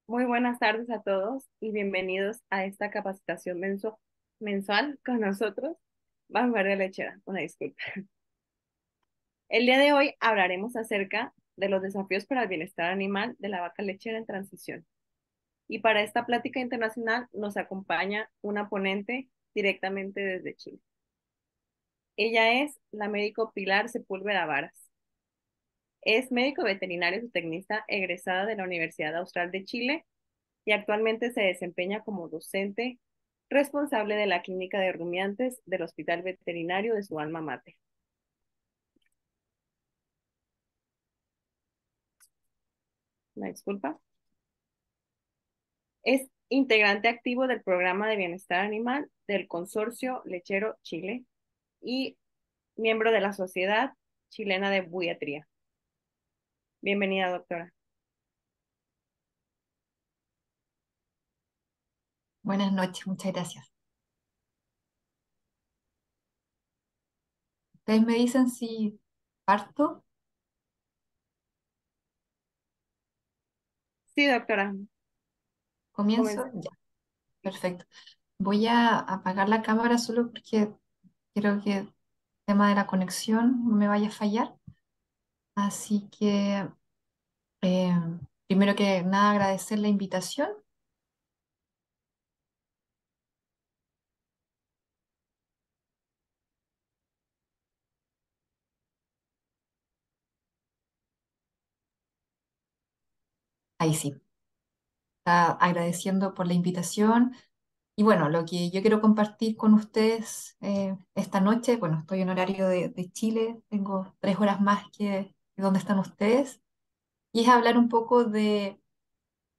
Muy buenas tardes a todos y bienvenidos a esta capacitación mensual con nosotros, Vanguardia Lechera. Una disculpa. El día de hoy hablaremos acerca de los desafíos para el bienestar animal de la vaca lechera en transición. Y para esta plática internacional nos acompaña una ponente directamente desde Chile. Ella es la médico Pilar Sepúlveda Varas. Es médico veterinario zootecnista egresada de la Universidad Austral de Chile y actualmente se desempeña como docente responsable de la clínica de rumiantes del Hospital Veterinario de su alma mater. Una disculpa. Es integrante activo del programa de bienestar animal del Consorcio Lechero Chile y miembro de la Sociedad Chilena de Buiatría. Bienvenida, doctora. Buenas noches, muchas gracias. Ustedes me dicen si parto, Sí, doctora, comienzo, comencemos. ya, perfecto. Voy a apagar la cámara solo porque quiero que el tema de la conexión no me vaya a fallar. Así que, eh, primero que nada, agradecer la invitación. Ahí sí, está agradeciendo por la invitación. Y bueno, lo que yo quiero compartir con ustedes esta noche, bueno, estoy en horario de Chile, tengo 3 horas más que donde están ustedes, y es hablar un poco del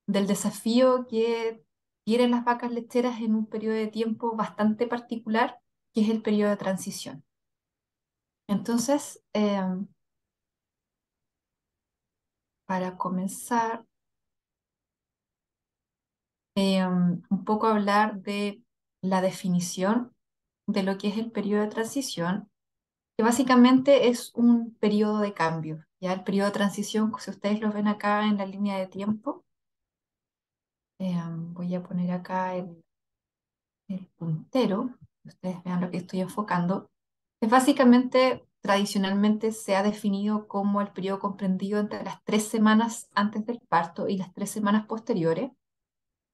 desafío que tienen las vacas lecheras en un periodo de tiempo bastante particular, que es el periodo de transición. Entonces, para comenzar, un poco hablar de la definición de lo que es el periodo de transición, que básicamente es un periodo de cambio. Ya el periodo de transición, si ustedes lo ven acá en la línea de tiempo, voy a poner acá el puntero, que ustedes vean lo que estoy enfocando, es básicamente, tradicionalmente se ha definido como el periodo comprendido entre las 3 semanas antes del parto y las 3 semanas posteriores.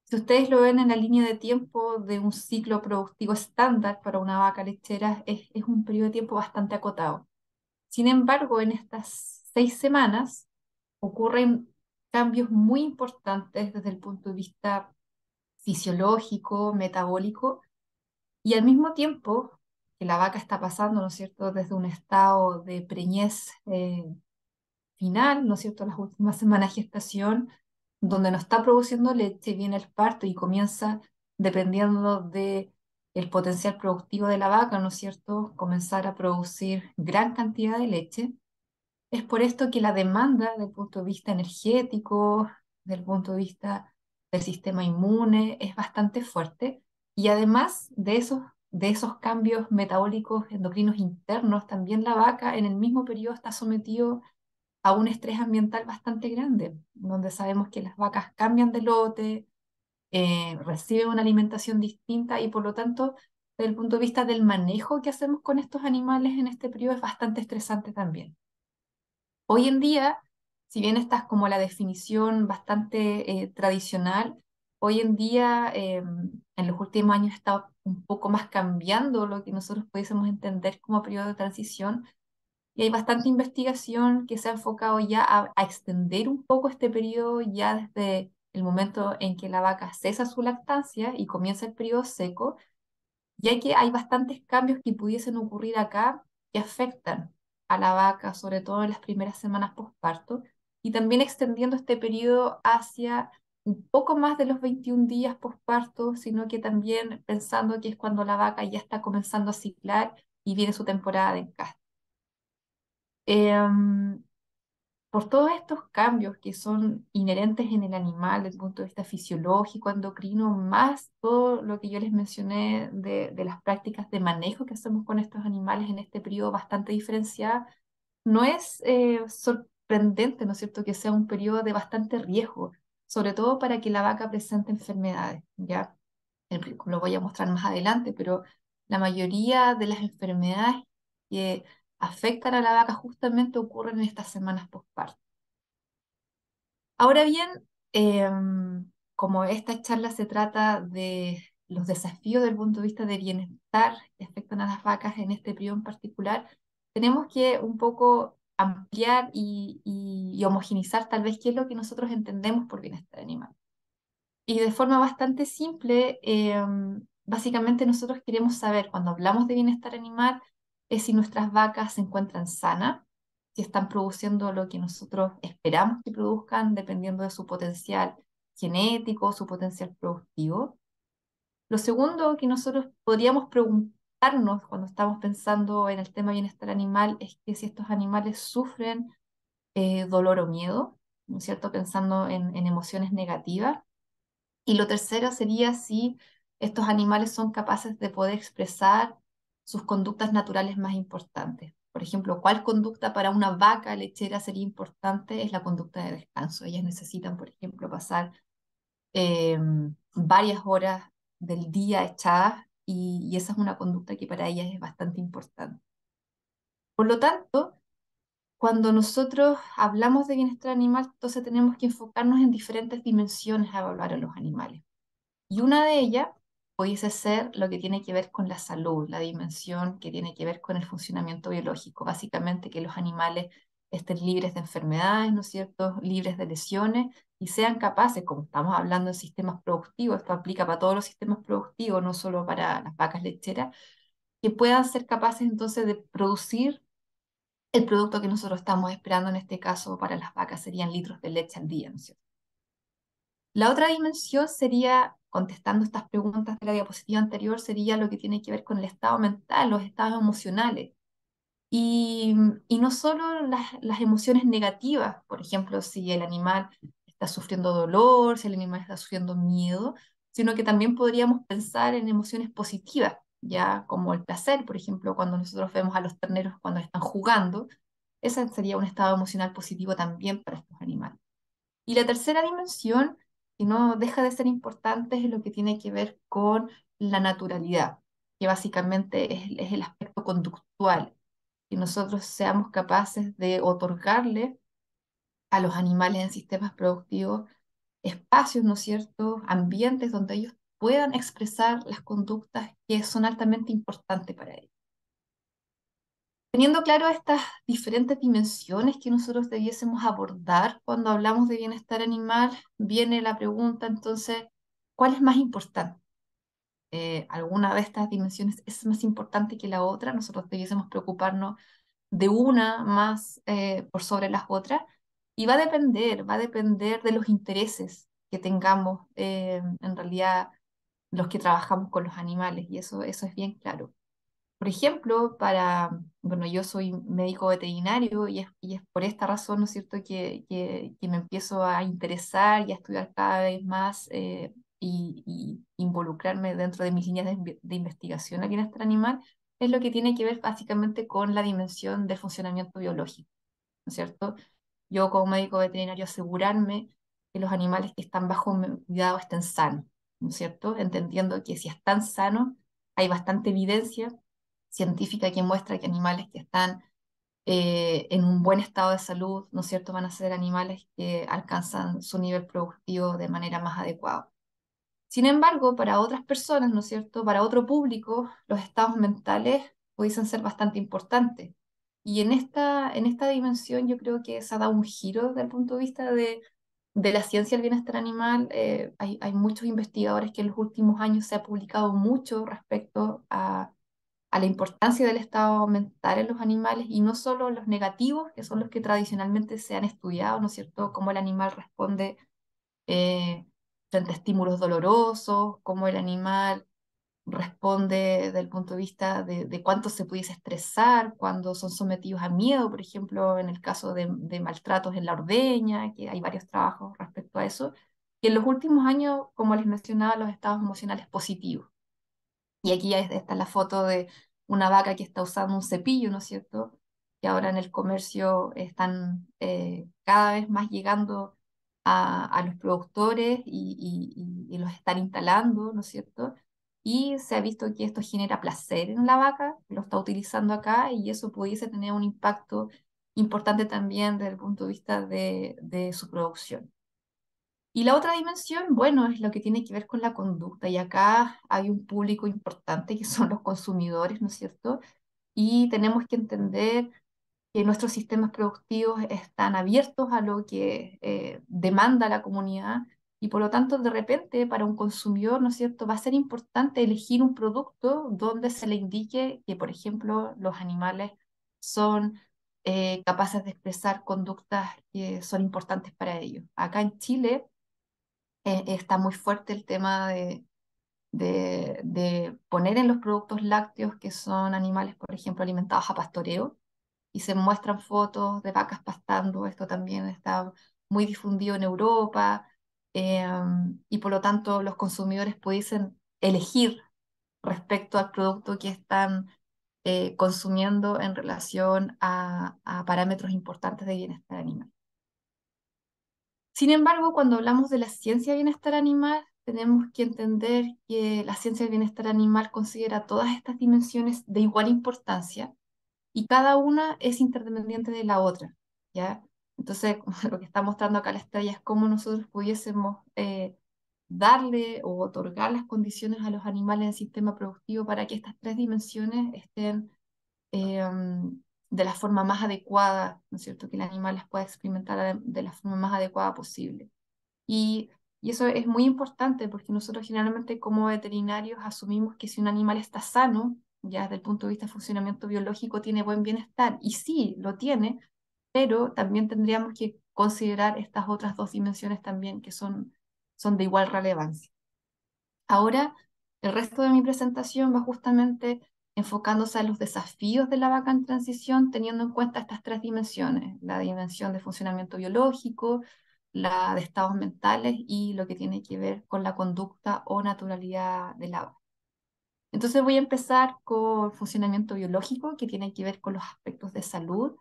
Si ustedes lo ven en la línea de tiempo de un ciclo productivo estándar para una vaca lechera, es un periodo de tiempo bastante acotado. Sin embargo, en estas 6 semanas ocurren cambios muy importantes desde el punto de vista fisiológico, metabólico, y al mismo tiempo que la vaca está pasando, ¿no es cierto?, desde un estado de preñez final, ¿no es cierto?, las últimas semanas de gestación, donde no está produciendo leche, viene el parto y comienza, dependiendo de el potencial productivo de la vaca, ¿no es cierto?, comenzar a producir gran cantidad de leche. Es por esto que la demanda, desde el punto de vista energético, desde el punto de vista del sistema inmune, es bastante fuerte. Y además de esos cambios metabólicos endocrinos internos, también la vaca en el mismo periodo está sometido a un estrés ambiental bastante grande, donde sabemos que las vacas cambian de lote, reciben una alimentación distinta y por lo tanto, desde el punto de vista del manejo que hacemos con estos animales en este periodo es bastante estresante también. Hoy en día, si bien esta es como la definición bastante tradicional, hoy en día, en los últimos años, está un poco más cambiando lo que nosotros pudiésemos entender como periodo de transición, y hay bastante investigación que se ha enfocado ya a extender un poco este periodo ya desde el momento en que la vaca cesa su lactancia y comienza el periodo seco, ya que hay bastantes cambios que pudiesen ocurrir acá que afectan a la vaca, sobre todo en las primeras semanas postparto, y también extendiendo este periodo hacia un poco más de los 21 días postparto, sino que también pensando que es cuando la vaca ya está comenzando a ciclar y viene su temporada de encastre. Em, por todos estos cambios que son inherentes en el animal desde el punto de vista fisiológico, endocrino, más todo lo que yo les mencioné de las prácticas de manejo que hacemos con estos animales en este periodo bastante diferenciada, no es sorprendente, ¿no es cierto?, que sea un periodo de bastante riesgo, sobre todo para que la vaca presente enfermedades, ¿ya? Lo voy a mostrar más adelante, pero la mayoría de las enfermedades que afectan a la vaca justamente ocurren en estas semanas postparto. Ahora bien, como esta charla se trata de los desafíos del punto de vista de bienestar que afectan a las vacas en este periodo en particular, tenemos que un poco ampliar y homogeneizar tal vez qué es lo que nosotros entendemos por bienestar animal. Y de forma bastante simple, básicamente nosotros queremos saber, cuando hablamos de bienestar animal, es si nuestras vacas se encuentran sanas, si están produciendo lo que nosotros esperamos que produzcan, dependiendo de su potencial genético, su potencial productivo. Lo segundo que nosotros podríamos preguntarnos cuando estamos pensando en el tema bienestar animal es que si estos animales sufren dolor o miedo, ¿no es cierto? Pensando en emociones negativas. Y lo tercero sería si estos animales son capaces de poder expresar sus conductas naturales más importantes. Por ejemplo, ¿cuál conducta para una vaca lechera sería importante? Es la conducta de descanso. Ellas necesitan, por ejemplo, pasar eh, varias horas del día echadas y esa es una conducta que para ellas es bastante importante. Por lo tanto, cuando nosotros hablamos de bienestar animal, entonces tenemos que enfocarnos en diferentes dimensiones a evaluar a los animales. Y una de ellas pudiese ser lo que tiene que ver con la salud, la dimensión que tiene que ver con el funcionamiento biológico, básicamente que los animales estén libres de enfermedades, ¿no es cierto?, libres de lesiones y sean capaces, como estamos hablando de sistemas productivos, esto aplica para todos los sistemas productivos, no solo para las vacas lecheras, que puedan ser capaces entonces de producir el producto que nosotros estamos esperando en este caso para las vacas, serían litros de leche al día, ¿no es cierto? La otra dimensión sería, contestando estas preguntas de la diapositiva anterior, sería lo que tiene que ver con el estado mental, los estados emocionales. Y, y no solo las emociones negativas, por ejemplo, si el animal está sufriendo dolor, si el animal está sufriendo miedo, sino que también podríamos pensar en emociones positivas, ya como el placer, por ejemplo, cuando nosotros vemos a los terneros cuando están jugando, ese sería un estado emocional positivo también para estos animales. Y la tercera dimensión, que no deja de ser importante, es lo que tiene que ver con la naturalidad, que básicamente es el aspecto conductual, que nosotros seamos capaces de otorgarle a los animales en sistemas productivos espacios, ¿no es cierto?, ambientes donde ellos puedan expresar las conductas que son altamente importantes para ellos. Teniendo claro estas diferentes dimensiones que nosotros debiésemos abordar cuando hablamos de bienestar animal, viene la pregunta entonces, ¿cuál es más importante? ¿Alguna de estas dimensiones es más importante que la otra? Nosotros debiésemos preocuparnos de una más por sobre las otras y va a depender de los intereses que tengamos en realidad los que trabajamos con los animales y eso es bien claro. Por ejemplo, bueno, yo soy médico veterinario y es por esta razón, ¿no es cierto?, que me empiezo a interesar y a estudiar cada vez más y involucrarme dentro de mis líneas de investigación aquí en este animal, es lo que tiene que ver básicamente con la dimensión del funcionamiento biológico, ¿no es cierto? Yo como médico veterinario asegurarme que los animales que están bajo mi cuidado estén sanos, ¿no es cierto? Entendiendo que si están sanos, hay bastante evidencia científica que muestra que animales que están en un buen estado de salud, ¿no es cierto?, van a ser animales que alcanzan su nivel productivo de manera más adecuada. Sin embargo, para otras personas, ¿no es cierto?, para otro público, los estados mentales pueden ser bastante importantes. Y en esta dimensión yo creo que se ha dado un giro desde el punto de vista de la ciencia del bienestar animal. Hay muchos investigadores que en los últimos años se ha publicado mucho respecto a la importancia del estado mental en los animales y no solo los negativos, que son los que tradicionalmente se han estudiado, ¿no es cierto?, cómo el animal responde eh, frente a estímulos dolorosos, cómo el animal responde desde el punto de vista de cuánto se pudiese estresar cuando son sometidos a miedo, por ejemplo, en el caso de maltratos en la ordeña, que hay varios trabajos respecto a eso. Y en los últimos años, como les mencionaba, los estados emocionales positivos. Y aquí ya está la foto de una vaca que está usando un cepillo, ¿no es cierto? Que ahora en el comercio están cada vez más llegando a los productores y los están instalando, ¿no es cierto? Y se ha visto que esto genera placer en la vaca, que lo está utilizando acá, y eso pudiese tener un impacto importante también desde el punto de vista de su producción. Y la otra dimensión, bueno, es lo que tiene que ver con la conducta. Y acá hay un público importante que son los consumidores, ¿no es cierto? Y tenemos que entender que nuestros sistemas productivos están abiertos a lo que demanda la comunidad y por lo tanto de repente para un consumidor, ¿no es cierto?, va a ser importante elegir un producto donde se le indique que, por ejemplo, los animales son capaces de expresar conductas que son importantes para ellos. Acá en Chile está muy fuerte el tema de poner en los productos lácteos que son animales, por ejemplo, alimentados a pastoreo y se muestran fotos de vacas pastando. Esto también está muy difundido en Europa, eh, y por lo tanto los consumidores pudiesen elegir respecto al producto que están consumiendo en relación a parámetros importantes de bienestar animal. Sin embargo, cuando hablamos de la ciencia de bienestar animal, tenemos que entender que la ciencia del bienestar animal considera todas estas dimensiones de igual importancia y cada una es interdependiente de la otra, ¿ya? Entonces, lo que está mostrando acá la estrella es cómo nosotros pudiésemos darle o otorgar las condiciones a los animales del sistema productivo para que estas tres dimensiones estén de la forma más adecuada, ¿no es cierto? Que el animal las pueda experimentar de la forma más adecuada posible. Y, y eso es muy importante porque nosotros generalmente como veterinarios asumimos que si un animal está sano, ya desde el punto de vista de funcionamiento biológico, tiene buen bienestar. Y sí, lo tiene, pero también tendríamos que considerar estas otras dos dimensiones también que son de igual relevancia. Ahora, el resto de mi presentación va justamente enfocándose a los desafíos de la vaca en transición, teniendo en cuenta estas tres dimensiones, la dimensión de funcionamiento biológico, la de estados mentales y lo que tiene que ver con la conducta o naturalidad de la vaca. Entonces voy a empezar con funcionamiento biológico, que tiene que ver con los aspectos de salud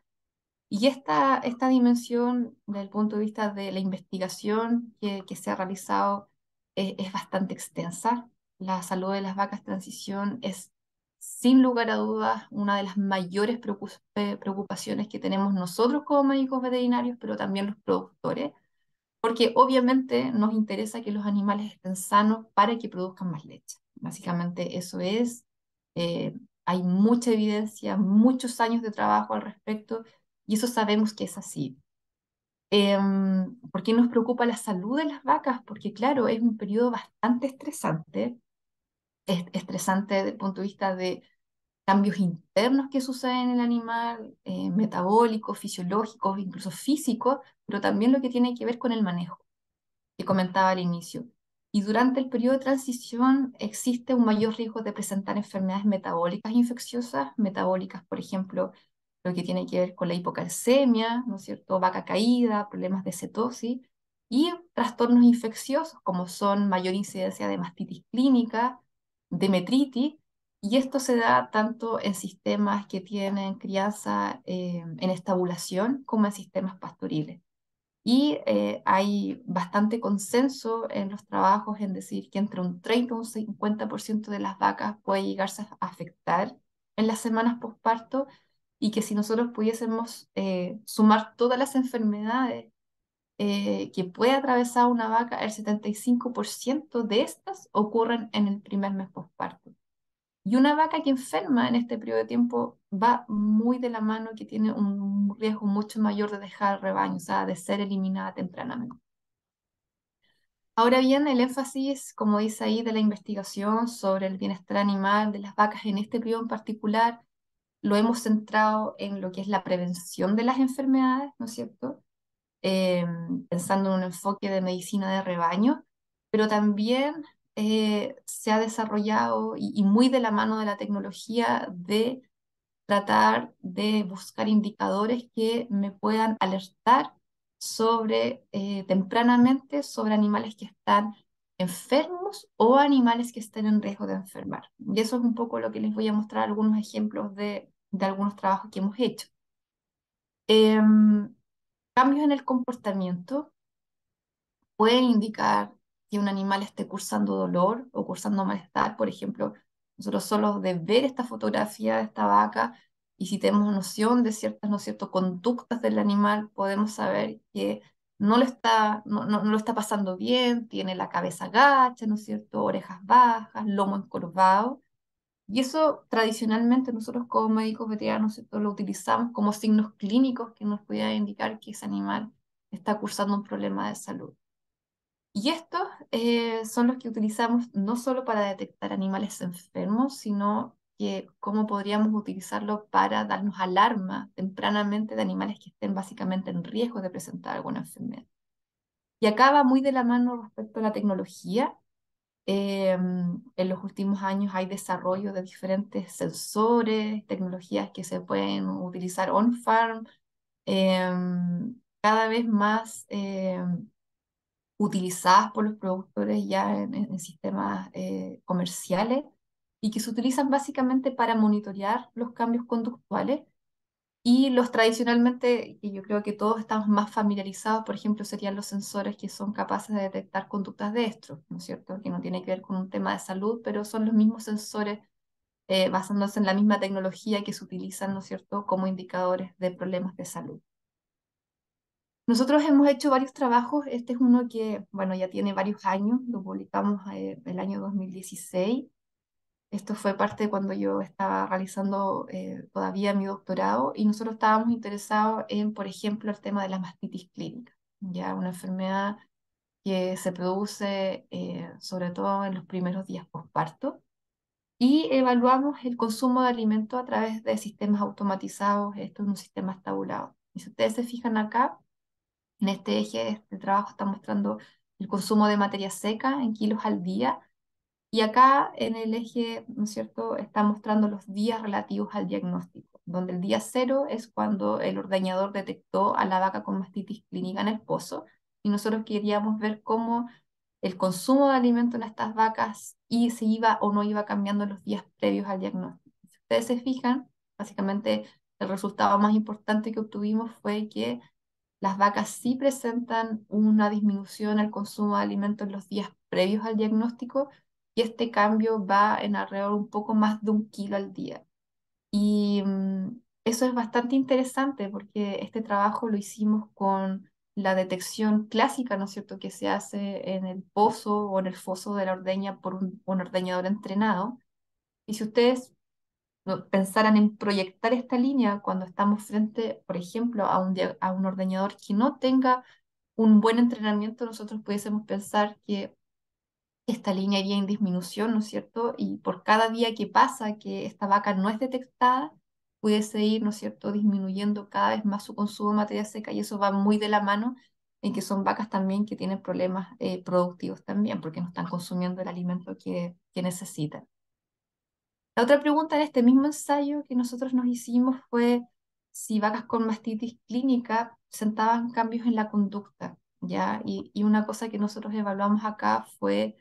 y esta dimensión, desde el punto de vista de la investigación que se ha realizado, es bastante extensa. La salud de las vacas transición es, sin lugar a dudas, una de las mayores preocupaciones que tenemos nosotros como médicos veterinarios, pero también los productores, porque obviamente nos interesa que los animales estén sanos para que produzcan más leche. Básicamente eso es. eh, Hay mucha evidencia, muchos años de trabajo al respecto y eso sabemos que es así. ¿Por qué nos preocupa la salud de las vacas? Porque claro, es un periodo bastante estresante, es estresante desde el punto de vista de cambios internos que suceden en el animal, metabólicos, fisiológicos, incluso físicos, pero también lo que tiene que ver con el manejo que comentaba al inicio. Y durante el periodo de transición existe un mayor riesgo de presentar enfermedades metabólicas infecciosas, metabólicas, por ejemplo, lo que tiene que ver con la hipocalcemia, ¿no es cierto? Vaca caída, problemas de cetosis y trastornos infecciosos como son mayor incidencia de mastitis clínica, de metritis, y esto se da tanto en sistemas que tienen crianza en estabulación como en sistemas pastoriles. Y hay bastante consenso en los trabajos en decir que entre un 30 y un 50% de las vacas puede llegarse a afectar en las semanas postparto y que si nosotros pudiésemos sumar todas las enfermedades que puede atravesar una vaca, el 75% de estas ocurren en el primer mes postparto. Y una vaca que enferma en este periodo de tiempo va muy de la mano, que tiene un riesgo mucho mayor de dejar el rebaño, o sea, de ser eliminada tempranamente. Ahora bien, el énfasis, como dice ahí, de la investigación sobre el bienestar animal de las vacas en este periodo en particular, lo hemos centrado en lo que es la prevención de las enfermedades, ¿no es cierto? eh, Pensando en un enfoque de medicina de rebaño, pero también se ha desarrollado y muy de la mano de la tecnología de tratar de buscar indicadores que me puedan alertar sobre tempranamente sobre animales que están enfermos o animales que estén en riesgo de enfermar. Y eso es un poco lo que les voy a mostrar algunos ejemplos de algunos trabajos que hemos hecho. Em, Cambios en el comportamiento. pueden indicar que un animal esté cursando dolor o cursando malestar. Por ejemplo, nosotros solo de ver esta fotografía de esta vaca y si tenemos noción de ciertas, ¿no es cierto?, conductas del animal, podemos saber que no lo está pasando bien, tiene la cabeza gacha, ¿no es cierto?, orejas bajas, lomo encorvado. Y eso tradicionalmente nosotros como médicos veterinarios, ¿no es cierto?, lo utilizamos como signos clínicos que nos pudieran indicar que ese animal está cursando un problema de salud. Y estos son los que utilizamos no solo para detectar animales enfermos, sino que cómo podríamos utilizarlo para darnos alarma tempranamente de animales que estén básicamente en riesgo de presentar alguna enfermedad. Y acá va muy de la mano respecto a la tecnología. En los últimos años hay desarrollo de diferentes sensores, tecnologías que se pueden utilizar on-farm, cada vez más utilizadas por los productores ya en sistemas comerciales y que se utilizan básicamente para monitorear los cambios conductuales y los tradicionalmente, que yo creo que todos estamos más familiarizados, por ejemplo, serían los sensores que son capaces de detectar conductas de estrés, ¿no es cierto? Que no tiene que ver con un tema de salud, pero son los mismos sensores basándose en la misma tecnología que se utilizan, ¿no es cierto?, como indicadores de problemas de salud. Nosotros hemos hecho varios trabajos, este es uno que, bueno, ya tiene varios años, lo publicamos el año 2016. Esto fue parte de cuando yo estaba realizando todavía mi doctorado y nosotros estábamos interesados en, por ejemplo, el tema de la mastitis clínica, ya una enfermedad que se produce sobre todo en los primeros días postparto y evaluamos el consumo de alimentos a través de sistemas automatizados, esto es un sistema tabulado. Y si ustedes se fijan acá, en este eje, este trabajo está mostrando el consumo de materia seca en kilos al día y acá en el eje, ¿no es cierto?, está mostrando los días relativos al diagnóstico, donde el día cero es cuando el ordeñador detectó a la vaca con mastitis clínica en el pozo, y nosotros queríamos ver cómo el consumo de alimento en estas vacas y si iba o no iba cambiando en los días previos al diagnóstico. Si ustedes se fijan, básicamente el resultado más importante que obtuvimos fue que las vacas sí presentan una disminución al consumo de alimentos en los días previos al diagnóstico y este cambio va en alrededor un poco más de 1 kilo al día. Y eso es bastante interesante porque este trabajo lo hicimos con la detección clásica, ¿no es cierto?, que se hace en el pozo o en el foso de la ordeña por un ordeñador entrenado. Y si ustedes pensaran en proyectar esta línea cuando estamos frente, por ejemplo, a un ordeñador que no tenga un buen entrenamiento, nosotros pudiésemos pensar que esta línea iría en disminución, ¿no es cierto? Y por cada día que pasa que esta vaca no es detectada, pudiese ir, ¿no es cierto?, disminuyendo cada vez más su consumo de materia seca y eso va muy de la mano en que son vacas también que tienen problemas productivos también, porque no están consumiendo el alimento que necesitan. La otra pregunta en este mismo ensayo que nosotros nos hicimos fue si vacas con mastitis clínica presentaban cambios en la conducta, ¿ya? Y una cosa que nosotros evaluamos acá fue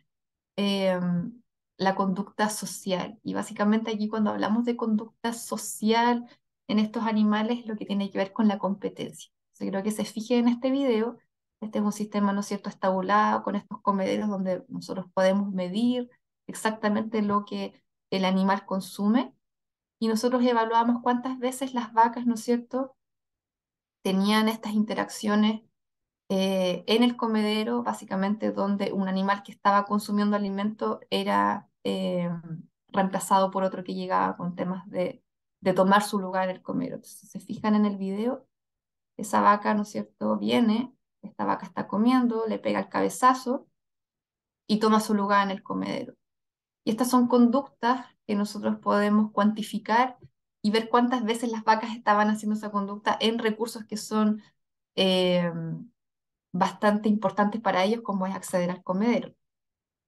em, la conducta social. Y básicamente aquí cuando hablamos de conducta social en estos animales, lo que tiene que ver con la competencia. Entonces, creo que se fije en este video, este es un sistema, ¿no es cierto?, estabulado con estos comederos donde nosotros podemos medir exactamente lo que el animal consume y nosotros evaluamos cuántas veces las vacas, ¿no es cierto?, tenían estas interacciones en el comedero, básicamente donde un animal que estaba consumiendo alimento era reemplazado por otro que llegaba con temas de tomar su lugar en el comedero. Entonces, si se fijan en el video, esa vaca, ¿no es cierto?, viene, esta vaca está comiendo, le pega el cabezazo y toma su lugar en el comedero. Y estas son conductas que nosotros podemos cuantificar y ver cuántas veces las vacas estaban haciendo esa conducta en recursos que son eh, bastante importantes para ellos, como es acceder al comedero.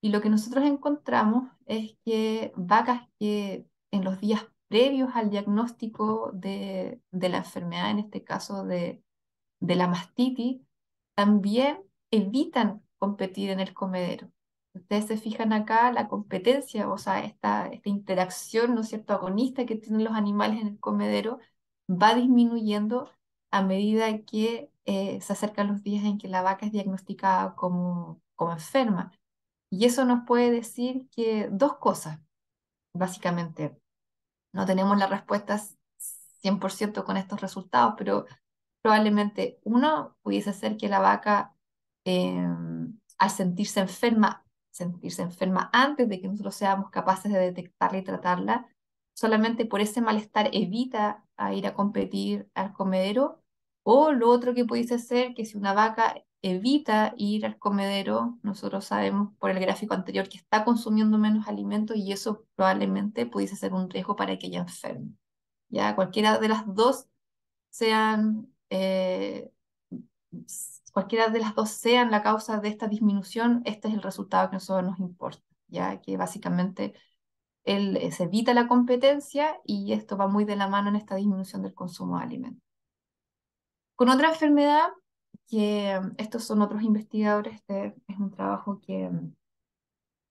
Y lo que nosotros encontramos es que vacas que en los días previos al diagnóstico de la enfermedad, en este caso de la mastitis, también evitan competir en el comedero. Ustedes se fijan acá, la competencia, o sea, esta interacción, ¿no es cierto?, agonista que tienen los animales en el comedero va disminuyendo a medida que se acercan los días en que la vaca es diagnosticada como enferma. Y eso nos puede decir que dos cosas, básicamente. No tenemos las respuestas 100% con estos resultados, pero probablemente uno pudiese ser que la vaca, eh, al sentirse enferma antes de que nosotros seamos capaces de detectarla y tratarla, solamente por ese malestar evita a ir a competir al comedero. O lo otro que pudiese ser que si una vaca evita ir al comedero, nosotros sabemos por el gráfico anterior que está consumiendo menos alimentos y eso probablemente pudiese ser un riesgo para que ella enferme. Ya cualquiera de las dos sean, cualquiera de las dos sean la causa de esta disminución, este es el resultado que a nosotros nos importa, ya que básicamente se evita la competencia y esto va muy de la mano en esta disminución del consumo de alimentos. Con otra enfermedad, que estos son otros investigadores, este es un trabajo que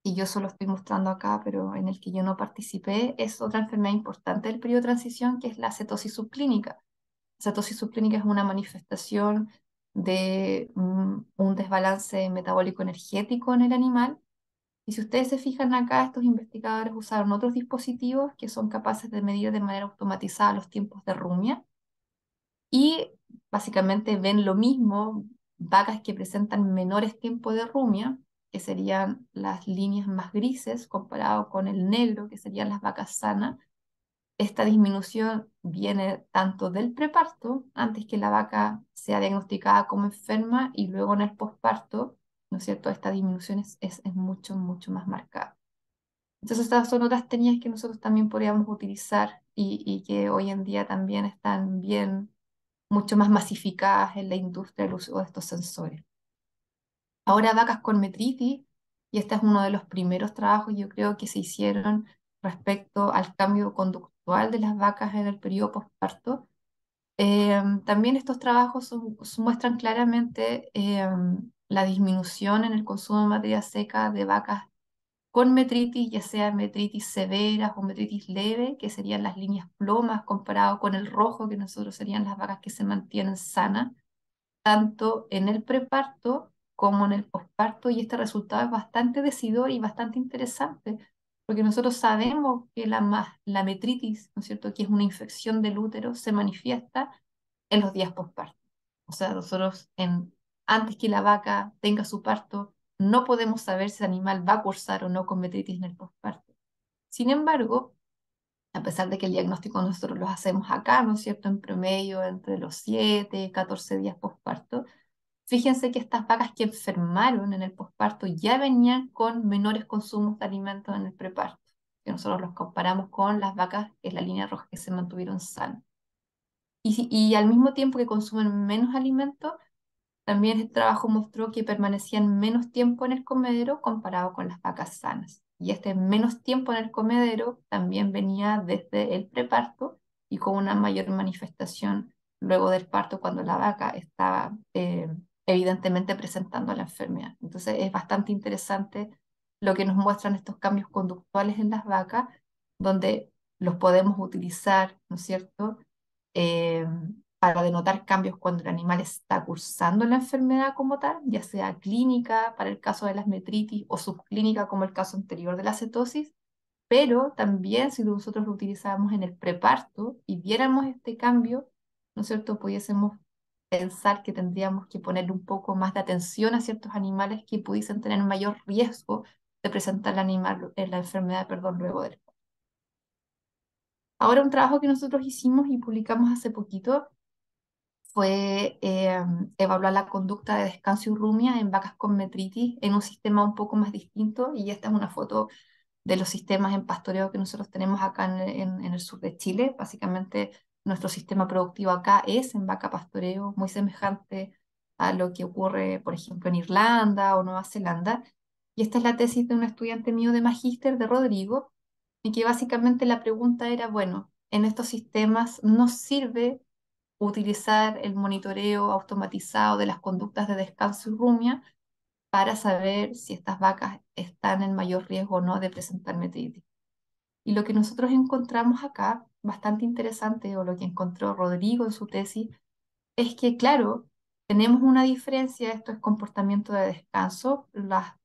yo solo estoy mostrando acá, pero en el que yo no participé, es otra enfermedad importante del periodo de transición, que es la cetosis subclínica. La cetosis subclínica es una manifestación de un desbalance metabólico energético en el animal. Y si ustedes se fijan acá, estos investigadores usaron otros dispositivos que son capaces de medir de manera automatizada los tiempos de rumia y básicamente ven lo mismo, vacas que presentan menores tiempos de rumia, que serían las líneas más grises comparado con el negro, que serían las vacas sanas. Esta disminución viene tanto del preparto, antes que la vaca sea diagnosticada como enferma, y luego en el posparto, ¿no es cierto? Esta disminución es mucho, mucho más marcada. Entonces, estas son otras técnicas que nosotros también podríamos utilizar y que hoy en día también están bien, mucho más masificadas en la industria del uso de estos sensores. Ahora, vacas con metritis, y este es uno de los primeros trabajos, yo creo, que se hicieron respecto al cambio conductual de las vacas en el periodo postparto. También estos trabajos muestran claramente la disminución en el consumo de materia seca de vacas con metritis, ya sea metritis severas o metritis leve, que serían las líneas plomas comparado con el rojo, que nosotros serían las vacas que se mantienen sanas tanto en el preparto como en el posparto, y este resultado es bastante decidor y bastante interesante, porque nosotros sabemos que la metritis, ¿no es cierto?, que es una infección del útero, se manifiesta en los días posparto. O sea, nosotros antes que la vaca tenga su parto, no podemos saber si el animal va a cursar o no con metritis en el posparto. Sin embargo, a pesar de que el diagnóstico nosotros lo hacemos acá, ¿no es cierto?, en promedio entre los 7 14 días posparto, fíjense que estas vacas que enfermaron en el posparto ya venían con menores consumos de alimentos en el preparto, que nosotros los comparamos con las vacas en la línea roja que se mantuvieron sanas. Y al mismo tiempo que consumen menos alimentos, también el trabajo mostró que permanecían menos tiempo en el comedero comparado con las vacas sanas. Y este menos tiempo en el comedero también venía desde el preparto y con una mayor manifestación luego del parto cuando la vaca estaba evidentemente presentando la enfermedad. Entonces es bastante interesante lo que nos muestran estos cambios conductuales en las vacas, donde los podemos utilizar, ¿no es cierto? eh, para denotar cambios cuando el animal está cursando la enfermedad como tal, ya sea clínica para el caso de las metritis o subclínica como el caso anterior de la cetosis, pero también si nosotros lo utilizáramos en el preparto y viéramos este cambio, ¿no es cierto?, pudiésemos pensar que tendríamos que ponerle un poco más de atención a ciertos animales que pudiesen tener mayor riesgo de presentar el animal, la enfermedad, perdón, luego del. Ahora un trabajo que nosotros hicimos y publicamos hace poquito fue evaluar la conducta de descanso y rumia en vacas con metritis en un sistema un poco más distinto, y esta es una foto de los sistemas en pastoreo que nosotros tenemos acá en el sur de Chile. Básicamente nuestro sistema productivo acá es en vaca pastoreo, muy semejante a lo que ocurre, por ejemplo, en Irlanda o Nueva Zelanda. Y esta es la tesis de un estudiante mío de magíster, de Rodrigo, y que básicamente la pregunta era, bueno, en estos sistemas nos sirve utilizar el monitoreo automatizado de las conductas de descanso y rumia para saber si estas vacas están en mayor riesgo o no de presentar metritis. Y lo que nosotros encontramos acá, bastante interesante, o lo que encontró Rodrigo en su tesis, es que, claro, tenemos una diferencia, esto es comportamiento de descanso. Las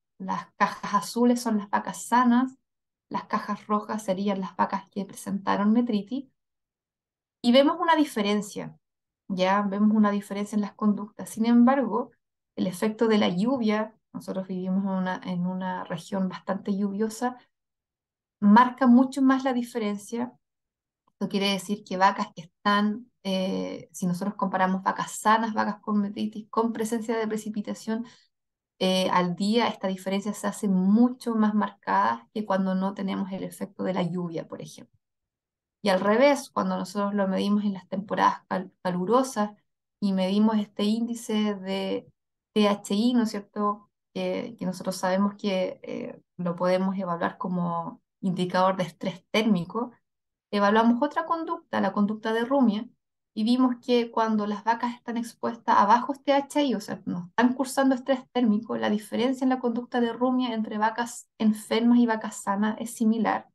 cajas azules son las vacas sanas, las cajas rojas serían las vacas que presentaron metritis, y vemos una diferencia, ya vemos una diferencia en las conductas. Sin embargo, el efecto de la lluvia, nosotros vivimos en una región bastante lluviosa, marca mucho más la diferencia. Esto quiere decir que vacas que están, si nosotros comparamos vacas sanas, vacas con metritis, con presencia de precipitación, al día, esta diferencia se hace mucho más marcada que cuando no tenemos el efecto de la lluvia, por ejemplo. Y al revés, cuando nosotros lo medimos en las temporadas calurosas y medimos este índice de THI, ¿no es cierto? Que nosotros sabemos que lo podemos evaluar como indicador de estrés térmico, evaluamos otra conducta, la conducta de rumia, y vimos que cuando las vacas están expuestas a bajos THI, o sea, no están cursando estrés térmico, la diferencia en la conducta de rumia entre vacas enfermas y vacas sanas es similar.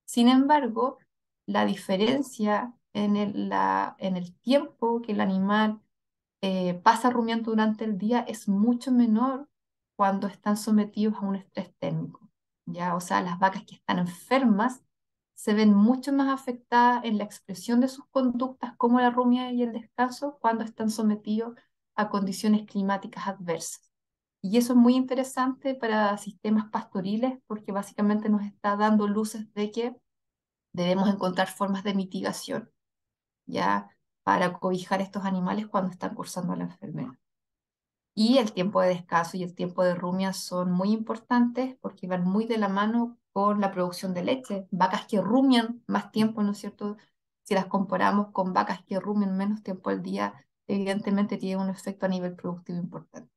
Sin embargo, la diferencia en el tiempo que el animal pasa rumiando durante el día es mucho menor cuando están sometidos a un estrés térmico, ¿ya? O sea, las vacas que están enfermas se ven mucho más afectadas en la expresión de sus conductas como la rumia y el descanso cuando están sometidos a condiciones climáticas adversas. Y eso es muy interesante para sistemas pastoriles porque básicamente nos está dando luces de que debemos encontrar formas de mitigación, ¿ya? Para cobijar estos animales cuando están cursando la enfermedad. Y el tiempo de descanso y el tiempo de rumia son muy importantes porque van muy de la mano con la producción de leche. Vacas que rumian más tiempo, ¿no es cierto? Si las comparamos con vacas que rumian menos tiempo al día, evidentemente tiene un efecto a nivel productivo importante.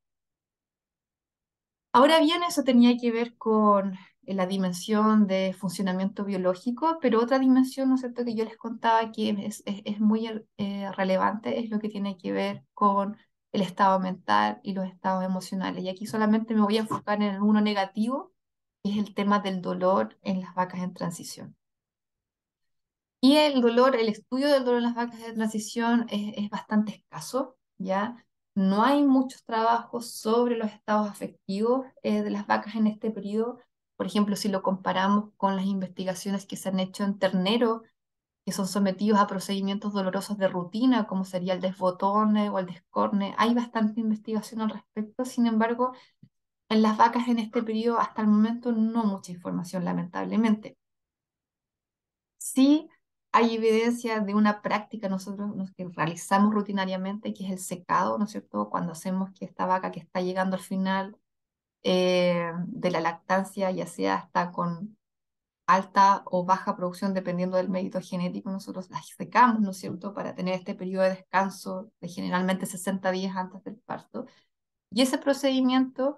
Ahora bien, eso tenía que ver con la dimensión de funcionamiento biológico, pero otra dimensión, ¿no es cierto?, que yo les contaba que es muy relevante, es lo que tiene que ver con el estado mental y los estados emocionales. Y aquí solamente me voy a enfocar en el uno negativo, que es el tema del dolor en las vacas en transición. Y el dolor, el estudio del dolor en las vacas de transición es bastante escaso, ¿ya? No hay muchos trabajos sobre los estados afectivos de las vacas en este periodo. Por ejemplo, si lo comparamos con las investigaciones que se han hecho en terneros, que son sometidos a procedimientos dolorosos de rutina, como sería el desbotone o el descorne, hay bastante investigación al respecto. Sin embargo, en las vacas en este periodo, hasta el momento, no mucha información, lamentablemente. Sí hay evidencia de una práctica nosotros que realizamos rutinariamente, que es el secado, ¿no es cierto? Cuando hacemos que esta vaca que está llegando al final de la lactancia, ya sea hasta con alta o baja producción, dependiendo del mérito genético, nosotros las secamos, ¿no es cierto?, para tener este periodo de descanso de generalmente 60 días antes del parto. Y ese procedimiento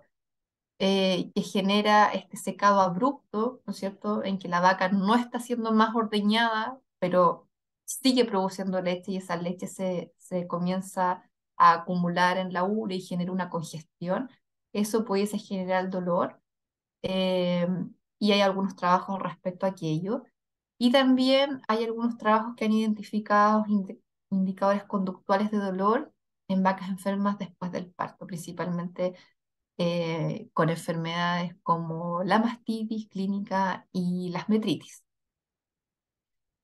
que genera este secado abrupto, ¿no es cierto?, en que la vaca no está siendo más ordeñada, pero sigue produciendo leche y esa leche se comienza a acumular en la urea y genera una congestión. Eso pudiese generar dolor eh, y hay algunos trabajos respecto a aquello. Y también hay algunos trabajos que han identificado indicadores conductuales de dolor en vacas enfermas después del parto, principalmente con enfermedades como la mastitis clínica y las metritis.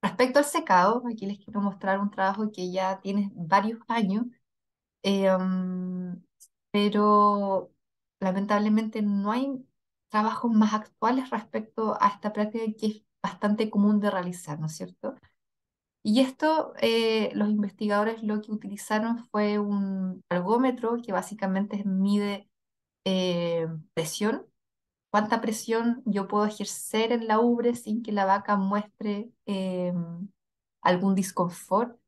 Respecto al secado, aquí les quiero mostrar un trabajo que ya tiene varios años, pero lamentablemente no hay trabajos más actuales respecto a esta práctica que es bastante común de realizar, ¿no es cierto? Y esto, los investigadores lo que utilizaron fue un algómetro que básicamente mide presión, cuánta presión yo puedo ejercer en la ubre sin que la vaca muestre algún disconfort.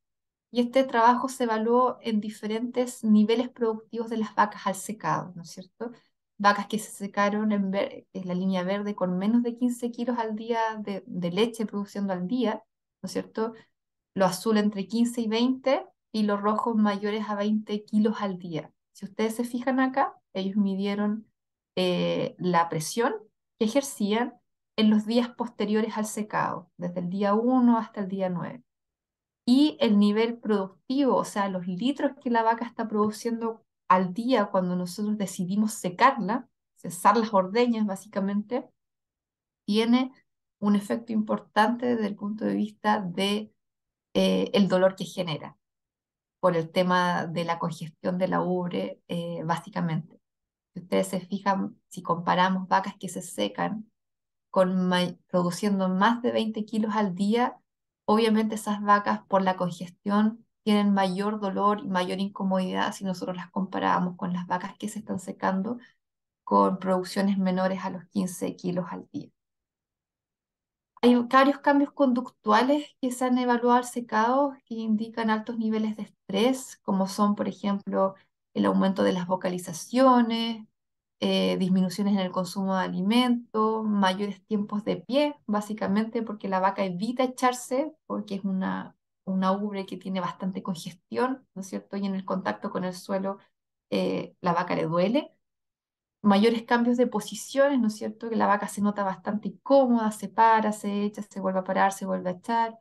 Y este trabajo se evaluó en diferentes niveles productivos de las vacas al secado, ¿no es cierto? Vacas que se secaron en la línea verde con menos de 15 kilos al día de leche produciendo al día, ¿no es cierto? Lo azul entre 15 y 20 y los rojos mayores a 20 kilos al día. Si ustedes se fijan acá, ellos midieron la presión que ejercían en los días posteriores al secado, desde el día 1 hasta el día 9. Y el nivel productivo, o sea, los litros que la vaca está produciendo al día cuando nosotros decidimos secarla, cesar las ordeñas básicamente, tiene un efecto importante desde el punto de vista de el dolor que genera por el tema de la congestión de la ubre, básicamente. Si ustedes se fijan, si comparamos vacas que se secan produciendo más de 20 kilos al día, obviamente esas vacas por la congestión tienen mayor dolor y mayor incomodidad si nosotros las comparamos con las vacas que se están secando con producciones menores a los 15 kilos al día. Hay varios cambios conductuales que se han evaluado al secado que indican altos niveles de estrés, como son, por ejemplo, el aumento de las vocalizaciones, disminuciones en el consumo de alimentos, mayores tiempos de pie, básicamente porque la vaca evita echarse, porque es una ubre que tiene bastante congestión, ¿no es cierto? Y en el contacto con el suelo, la vaca le duele. Mayores cambios de posiciones, ¿no es cierto? Que la vaca se nota bastante incómoda, se para, se echa, se vuelve a parar, se vuelve a echar.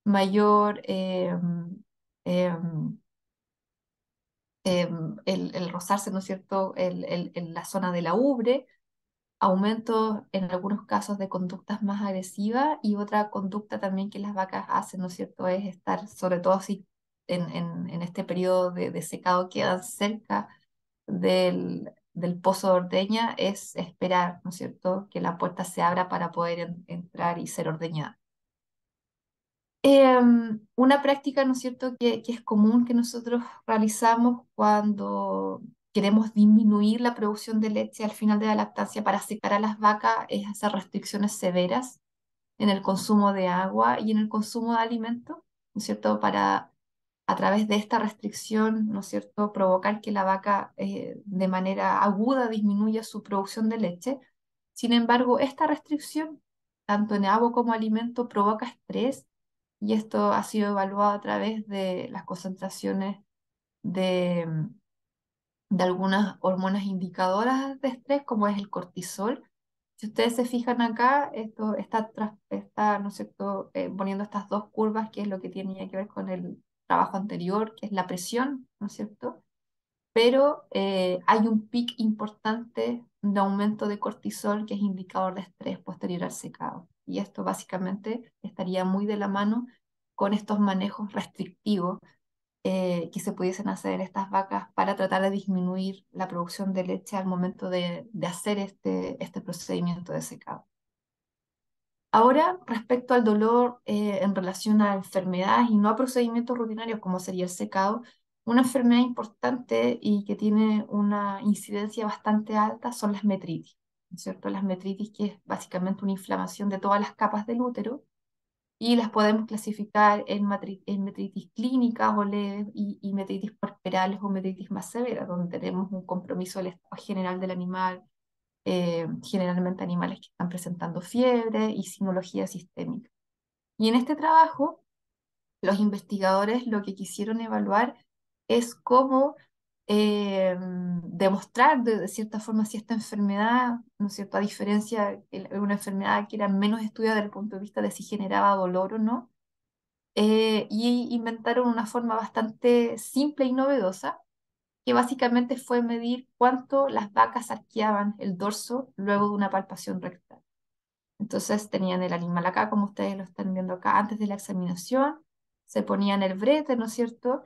Mayor em, el rozarse, ¿no es cierto?, en la zona de la ubre, aumento en algunos casos de conductas más agresivas y otra conducta también que las vacas hacen, ¿no es cierto?, es estar, sobre todo si en este periodo de secado quedan cerca del pozo de ordeña, es esperar, ¿no es cierto?, que la puerta se abra para poder entrar y ser ordeñada. Una práctica, ¿no es cierto?, que es común que nosotros realizamos cuando queremos disminuir la producción de leche al final de la lactancia para secar a las vacas es hacer restricciones severas en el consumo de agua y en el consumo de alimentos, ¿no es cierto?, para a través de esta restricción, ¿no es cierto?, provocar que la vaca de manera aguda disminuya su producción de leche. Sin embargo, esta restricción, tanto en agua como alimento, provoca estrés y esto ha sido evaluado a través de las concentraciones de, de algunas hormonas indicadoras de estrés, como es el cortisol. Si ustedes se fijan acá, esto está, ¿no es cierto?, poniendo estas dos curvas, que es lo que tiene que ver con el trabajo anterior, que es la presión, ¿no es cierto? Pero hay un pic importante de aumento de cortisol que es indicador de estrés posterior al secado. Y esto básicamente estaría muy de la mano con estos manejos restrictivos que se pudiesen hacer en estas vacas para tratar de disminuir la producción de leche al momento de hacer este procedimiento de secado. Ahora, respecto al dolor en relación a enfermedades y no a procedimientos rutinarios como sería el secado, una enfermedad importante y que tiene una incidencia bastante alta son las metritis, ¿no es cierto? Las metritis que es básicamente una inflamación de todas las capas del útero y las podemos clasificar en metritis clínicas o leves y metritis puerperales o metritis más severas, donde tenemos un compromiso del estado general del animal, generalmente animales que están presentando fiebre y sinología sistémica. Y en este trabajo, los investigadores lo que quisieron evaluar es cómo demostrar de cierta forma si esta enfermedad, ¿no es cierto?, a diferencia de una enfermedad que era menos estudiada desde el punto de vista de si generaba dolor o no, y inventaron una forma bastante simple y novedosa que básicamente fue medir cuánto las vacas arqueaban el dorso luego de una palpación rectal. Entonces tenían el animal acá, como ustedes lo están viendo acá, antes de la examinación, se ponían el brete, ¿no es cierto?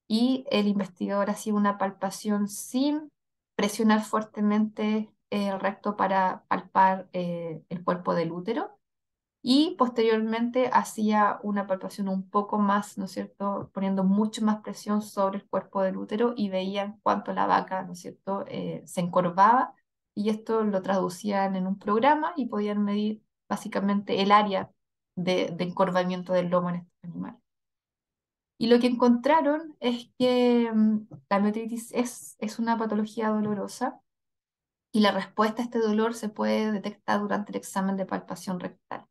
Y el investigador hacía una palpación sin presionar fuertemente el recto para palpar el cuerpo del útero y posteriormente hacía una palpación un poco más, ¿no es cierto?, poniendo mucho más presión sobre el cuerpo del útero y veían cuánto la vaca, ¿no es cierto?, se encorvaba y esto lo traducían en un programa y podían medir básicamente el área de encorvamiento del lomo en estos animales. Y lo que encontraron es que la metritis es una patología dolorosa y la respuesta a este dolor se puede detectar durante el examen de palpación rectal.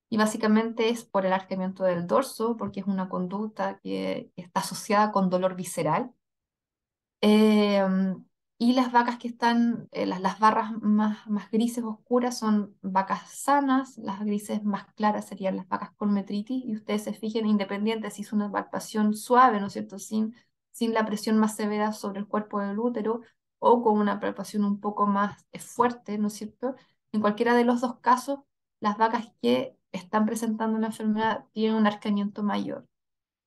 Y básicamente es por el arqueamiento del dorso, porque es una conducta que está asociada con dolor visceral. Eh, y las vacas que están, las barras más grises oscuras son vacas sanas, las grises más claras serían las vacas con metritis, y ustedes se fijen, independiente si es una palpación suave, ¿no es cierto?, sin sin la presión más severa sobre el cuerpo del útero o con una palpación un poco más fuerte, ¿no es cierto? En cualquiera de los dos casos, las vacas que están presentando una enfermedad tienen un arqueamiento mayor.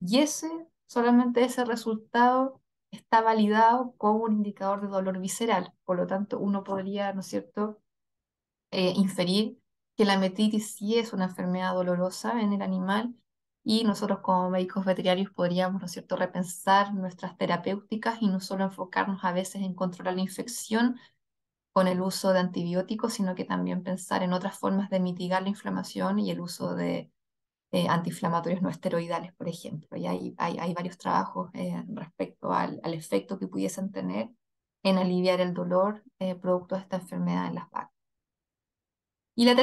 Y solamente ese resultado está validado como un indicador de dolor visceral. Por lo tanto, uno podría, ¿no es cierto?, inferir que la metitis sí es una enfermedad dolorosa en el animal y nosotros como médicos veterinarios podríamos, ¿no es cierto?, repensar nuestras terapéuticas y no solo enfocarnos a veces en controlar la infección con el uso de antibióticos, sino que también pensar en otras formas de mitigar la inflamación y el uso de antiinflamatorios no esteroidales, por ejemplo. Y hay varios trabajos respecto al efecto que pudiesen tener en aliviar el dolor producto de esta enfermedad en las vacas. Y la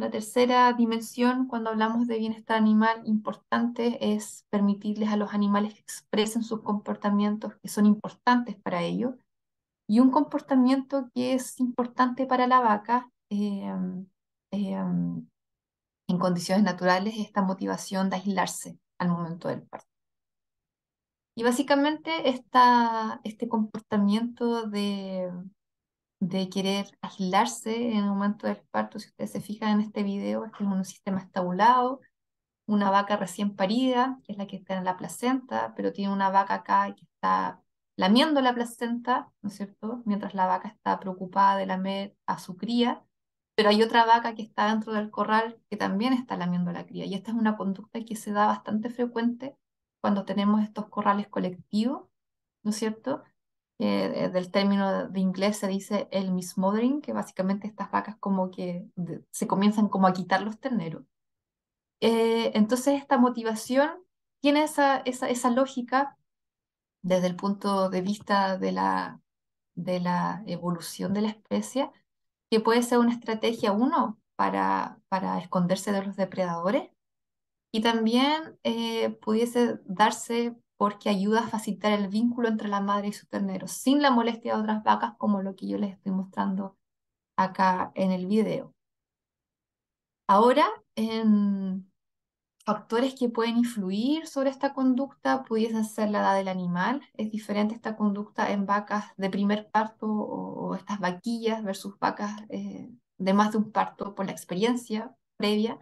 tercera dimensión cuando hablamos de bienestar animal importante es permitirles a los animales que expresen sus comportamientos que son importantes para ellos. Y un comportamiento que es importante para la vaca en condiciones naturales es esta motivación de aislarse al momento del parto. Y básicamente este comportamiento de querer aislarse en el momento del parto, si ustedes se fijan en este video, este es un sistema estabulado, una vaca recién parida, que es la que está en la placenta, pero tiene una vaca acá que está lamiendo la placenta, ¿no es cierto? Mientras la vaca está preocupada de lamer a su cría, pero hay otra vaca que está dentro del corral que también está lamiendo a la cría. Y esta es una conducta que se da bastante frecuente cuando tenemos estos corrales colectivos, ¿no es cierto? Del término de inglés se dice el mismothering, que básicamente estas vacas como que se comienzan como a quitar los terneros. Entonces esta motivación tiene esa lógica desde el punto de vista de la evolución de la especie, que puede ser una estrategia, uno, para esconderse de los depredadores, y también pudiese darse porque ayuda a facilitar el vínculo entre la madre y su ternero, sin la molestia de otras vacas, como lo que yo les estoy mostrando acá en el video. Ahora, en factores que pueden influir sobre esta conducta pudiesen ser la edad del animal. Es diferente esta conducta en vacas de primer parto o estas vaquillas versus vacas de más de un parto por la experiencia previa.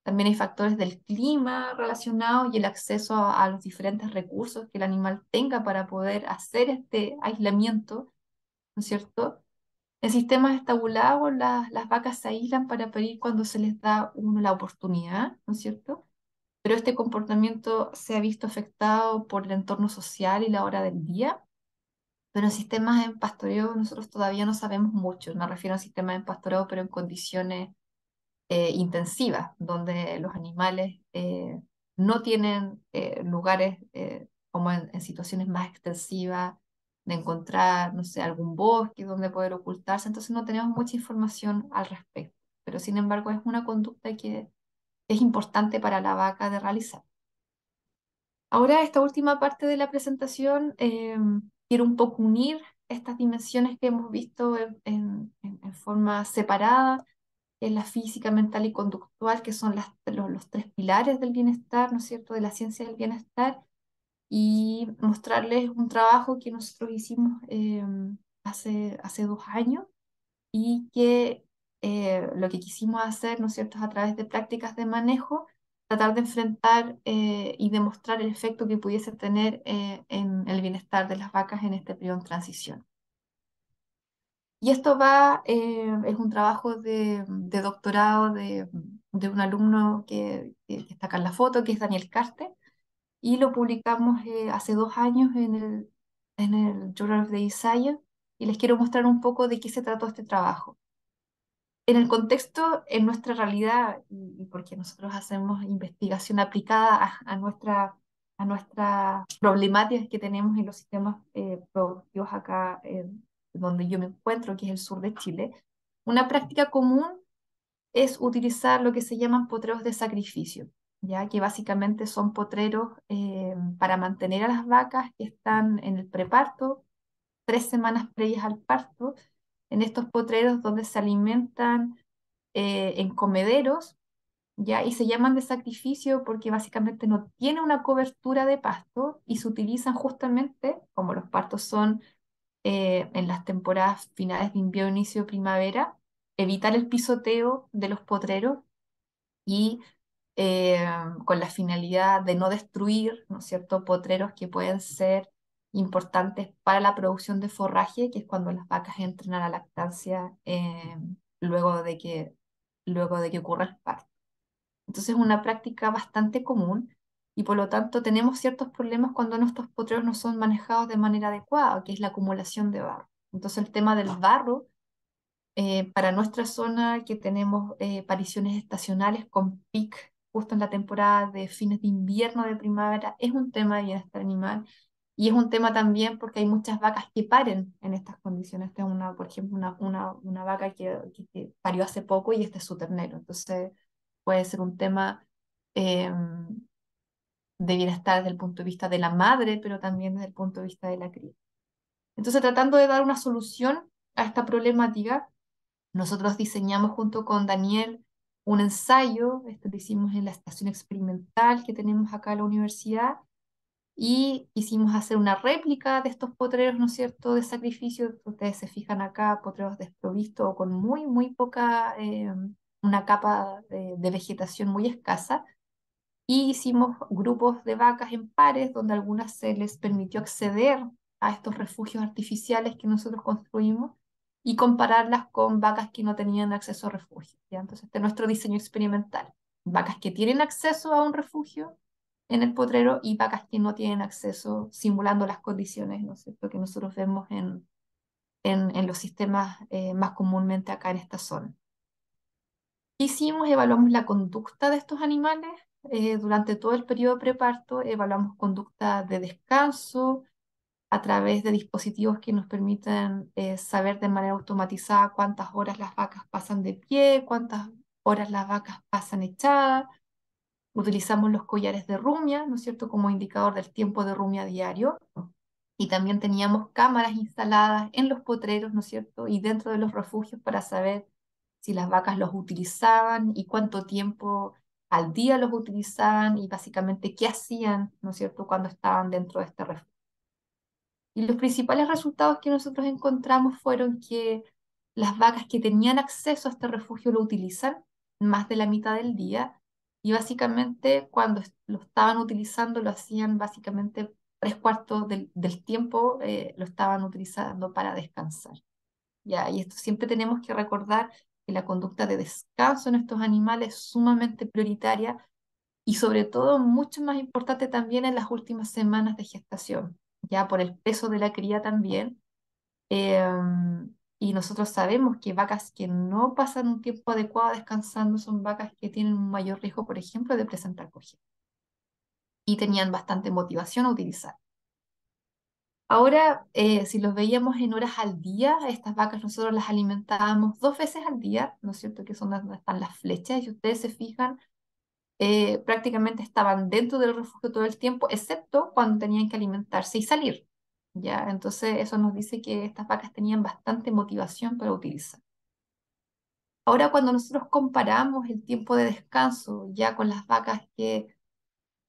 También hay factores del clima relacionados y el acceso a los diferentes recursos que el animal tenga para poder hacer este aislamiento, ¿no es cierto? En sistemas estabulados, las vacas se aíslan para parir cuando se les da uno la oportunidad, ¿no es cierto? Pero este comportamiento se ha visto afectado por el entorno social y la hora del día. Pero en sistemas en pastoreo nosotros todavía no sabemos mucho. Me refiero a sistemas en pastoreo, pero en condiciones intensivas, donde los animales no tienen lugares como en situaciones más extensivas de encontrar, no sé, algún bosque donde poder ocultarse. Entonces no tenemos mucha información al respecto. Pero sin embargo es una conducta que es importante para la vaca de realizar. Ahora, esta última parte de la presentación, quiero un poco unir estas dimensiones que hemos visto en forma separada, en la física, mental y conductual, que son los tres pilares del bienestar, ¿no es cierto?, de la ciencia del bienestar, y mostrarles un trabajo que nosotros hicimos hace 2 años y que lo que quisimos hacer, ¿no es cierto?, es a través de prácticas de manejo, tratar de enfrentar y demostrar el efecto que pudiese tener en el bienestar de las vacas en este periodo de transición. Y esto es un trabajo de doctorado de un alumno que está acá en la foto, que es Daniel Carte, y lo publicamos hace 2 años en el Journal of the Science, y les quiero mostrar un poco de qué se trató este trabajo. En el contexto, en nuestra realidad, y porque nosotros hacemos investigación aplicada a nuestras problemáticas que tenemos en los sistemas productivos acá donde yo me encuentro, que es el sur de Chile, una práctica común es utilizar lo que se llaman potreros de sacrificio, ya que básicamente son potreros para mantener a las vacas que están en el preparto, 3 semanas previas al parto, en estos potreros donde se alimentan en comederos ¿ya? Y se llaman de sacrificio porque básicamente no tiene una cobertura de pasto y se utilizan justamente, como los pastos son en las temporadas finales de invierno, inicio de primavera, evitar el pisoteo de los potreros y eh, con la finalidad de no destruir, ¿no es cierto?, potreros que pueden ser importantes para la producción de forraje, que es cuando las vacas entran a la lactancia luego luego de que ocurra el parto. Entonces es una práctica bastante común y por lo tanto tenemos ciertos problemas cuando nuestros potreros no son manejados de manera adecuada, que es la acumulación de barro. Entonces el tema del barro para nuestra zona, que tenemos apariciones estacionales con pic justo en la temporada de fines de invierno, de primavera, es un tema de bienestar animal. Y es un tema también porque hay muchas vacas que paren en estas condiciones. Esta es una, por ejemplo, una vaca que parió hace poco y este es su ternero. Entonces puede ser un tema eh, de bienestar desde el punto de vista de la madre, pero también desde el punto de vista de la cría. Entonces, tratando de dar una solución a esta problemática, nosotros diseñamos junto con Daniel un ensayo, esto lo hicimos en la estación experimental que tenemos acá en la universidad, y quisimos hacer una réplica de estos potreros, ¿no es cierto?, de sacrificio. Ustedes se fijan acá, potreros desprovistos o con muy poca, una capa de vegetación muy escasa, y hicimos grupos de vacas en pares donde a algunas se les permitió acceder a estos refugios artificiales que nosotros construimos y compararlas con vacas que no tenían acceso a refugio, ¿ya? Entonces, este es nuestro diseño experimental. Vacas que tienen acceso a un refugio en el potrero y vacas que no tienen acceso, simulando las condiciones, ¿no es cierto?, que nosotros vemos en los sistemas más comúnmente acá en esta zona. Hicimos, evaluamos la conducta de estos animales durante todo el periodo de preparto, evaluamos conducta de descanso a través de dispositivos que nos permiten saber de manera automatizada cuántas horas las vacas pasan de pie, cuántas horas las vacas pasan echadas. Utilizamos los collares de rumia, ¿no es cierto?, como indicador del tiempo de rumia diario. Y también teníamos cámaras instaladas en los potreros, ¿no es cierto?, y dentro de los refugios para saber si las vacas los utilizaban y cuánto tiempo al día los utilizaban y básicamente qué hacían, ¿no es cierto?, cuando estaban dentro de este refugio. Y los principales resultados que nosotros encontramos fueron que las vacas que tenían acceso a este refugio lo utilizan más de la mitad del día y básicamente cuando lo estaban utilizando lo hacían básicamente tres cuartos del tiempo lo estaban utilizando para descansar. ¿Ya? Y esto siempre tenemos que recordar que la conducta de descanso en estos animales es sumamente prioritaria y sobre todo mucho más importante también en las últimas semanas de gestación, ya por el peso de la cría también. Y nosotros sabemos que vacas que no pasan un tiempo adecuado descansando son vacas que tienen un mayor riesgo, por ejemplo, de presentar cojera. Y tenían bastante motivación a utilizar. Ahora, si los veíamos en horas al día, estas vacas nosotros las alimentábamos dos veces al día, ¿no es cierto? Que son donde están las flechas, y ustedes se fijan, prácticamente estaban dentro del refugio todo el tiempo, excepto cuando tenían que alimentarse y salir, ¿ya? Entonces eso nos dice que estas vacas tenían bastante motivación para utilizar. Ahora cuando nosotros comparamos el tiempo de descanso ya con las vacas que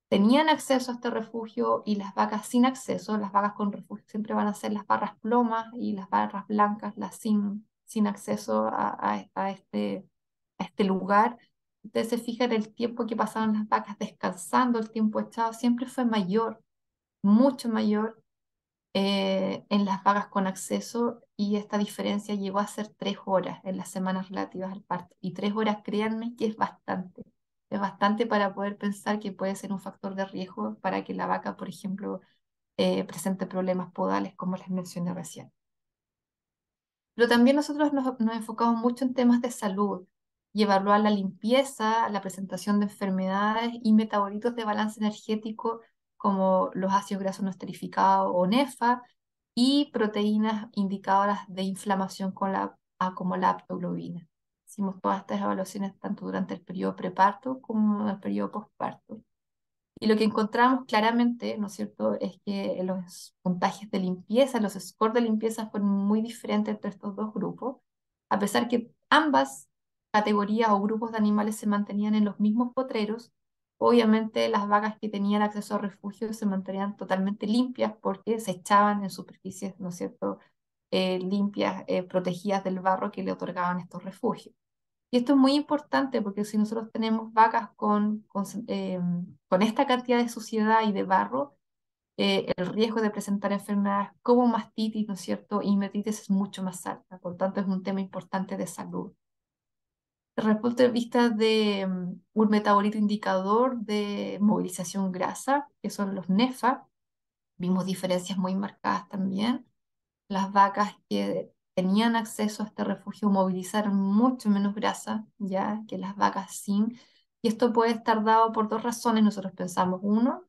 tenían acceso a este refugio y las vacas sin acceso, las vacas con refugio siempre van a ser las barras plomas y las barras blancas, las sin acceso a este lugar. Ustedes se fijan, el tiempo que pasaron las vacas descansando, el tiempo echado, siempre fue mayor, mucho mayor en las vacas con acceso y esta diferencia llegó a ser 3 horas en las semanas relativas al parto. Y 3 horas, créanme que es bastante para poder pensar que puede ser un factor de riesgo para que la vaca, por ejemplo, presente problemas podales, como les mencioné recién. Pero también nosotros nos enfocamos mucho en temas de salud y evaluar la limpieza, la presentación de enfermedades y metabolitos de balance energético como los ácidos grasos no esterificados o NEFA y proteínas indicadoras de inflamación como la aptoglobina. Hicimos todas estas evaluaciones tanto durante el periodo preparto como en el periodo postparto. Y lo que encontramos claramente, ¿no es cierto?, es que los puntajes de limpieza, los scores de limpieza fueron muy diferentes entre estos dos grupos, a pesar que ambas categorías o grupos de animales se mantenían en los mismos potreros, obviamente las vacas que tenían acceso a refugio se mantenían totalmente limpias porque se echaban en superficies, ¿no es cierto?, limpias, protegidas del barro que le otorgaban estos refugios. Y esto es muy importante porque si nosotros tenemos vacas con esta cantidad de suciedad y de barro, el riesgo de presentar enfermedades como mastitis, ¿no es cierto?, y metritis es mucho más alta. Por tanto, es un tema importante de salud. Desde el punto de vista de un metabolito indicador de movilización grasa, que son los NEFA, vimos diferencias muy marcadas también. Las vacas que tenían acceso a este refugio movilizaron mucho menos grasa ya que las vacas sin. Y esto puede estar dado por dos razones. Nosotros pensamos, uno,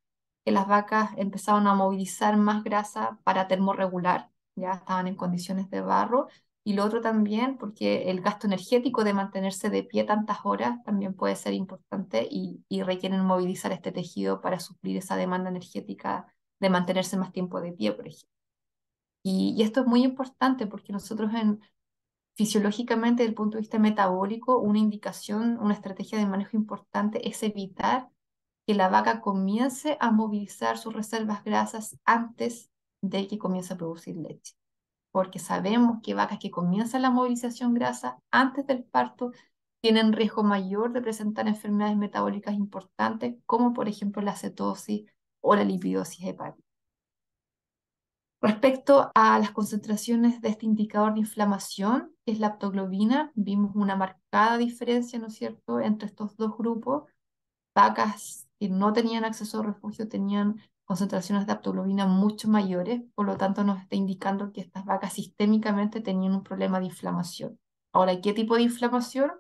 que las vacas empezaron a movilizar más grasa para termorregular, ya estaban en condiciones de barro. Y lo otro también porque el gasto energético de mantenerse de pie tantas horas también puede ser importante y requieren movilizar este tejido para suplir esa demanda energética de mantenerse más tiempo de pie, por ejemplo. Y esto es muy importante porque nosotros fisiológicamente, desde el punto de vista metabólico, una indicación, una estrategia de manejo importante es evitar que la vaca comience a movilizar sus reservas grasas antes de que comience a producir leche. Porque sabemos que vacas que comienzan la movilización grasa antes del parto tienen riesgo mayor de presentar enfermedades metabólicas importantes, como por ejemplo la cetosis o la lipidosis hepática. Respecto a las concentraciones de este indicador de inflamación, que es la aptoglobina, vimos una marcada diferencia, ¿no es cierto?, entre estos dos grupos. Vacas que no tenían acceso a refugio tenían concentraciones de aptoglobina mucho mayores, por lo tanto nos está indicando que estas vacas sistémicamente tenían un problema de inflamación. Ahora, ¿qué tipo de inflamación?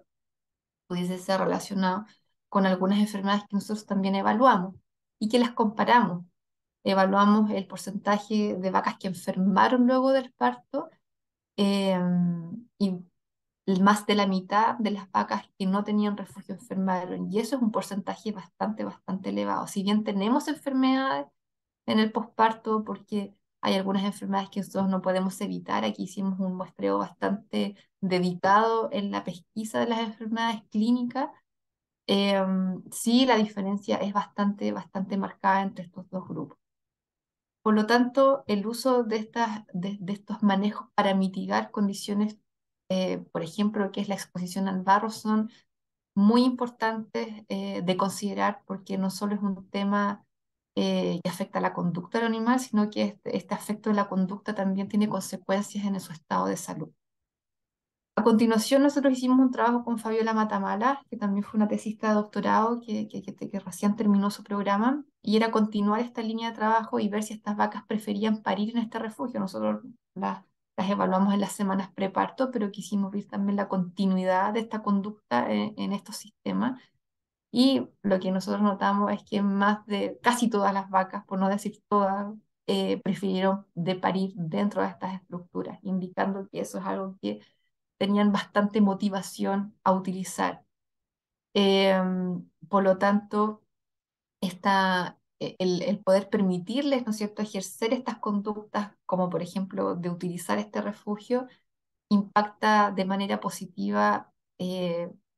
Pudiese ser relacionado con algunas enfermedades que nosotros también evaluamos y que las comparamos. Evaluamos el porcentaje de vacas que enfermaron luego del parto, eh, y más de la mitad de las vacas que no tenían refugio enfermaron. Y eso es un porcentaje bastante elevado. Si bien tenemos enfermedades en el posparto, porque hay algunas enfermedades que nosotros no podemos evitar, aquí hicimos un muestreo bastante dedicado en la pesquisa de las enfermedades clínicas. Sí, la diferencia es bastante marcada entre estos dos grupos. Por lo tanto, el uso de estos manejos para mitigar condiciones, por ejemplo, que es la exposición al barro, son muy importantes de considerar porque no solo es un tema que afecta a la conducta del animal, sino que este aspecto de la conducta también tiene consecuencias en su estado de salud. A continuación, nosotros hicimos un trabajo con Fabiola Matamala, que también fue una tesista de doctorado que recién terminó su programa, y era continuar esta línea de trabajo y ver si estas vacas preferían parir en este refugio. Nosotros las evaluamos en las semanas preparto, pero quisimos ver también la continuidad de esta conducta en estos sistemas. Y lo que nosotros notamos es que más de casi todas las vacas, por no decir todas, prefirieron de parir dentro de estas estructuras, indicando que eso es algo que tenían bastante motivación a utilizar. Por lo tanto, el poder permitirles, ¿no es cierto?, ejercer estas conductas, como por ejemplo de utilizar este refugio, impacta de manera positiva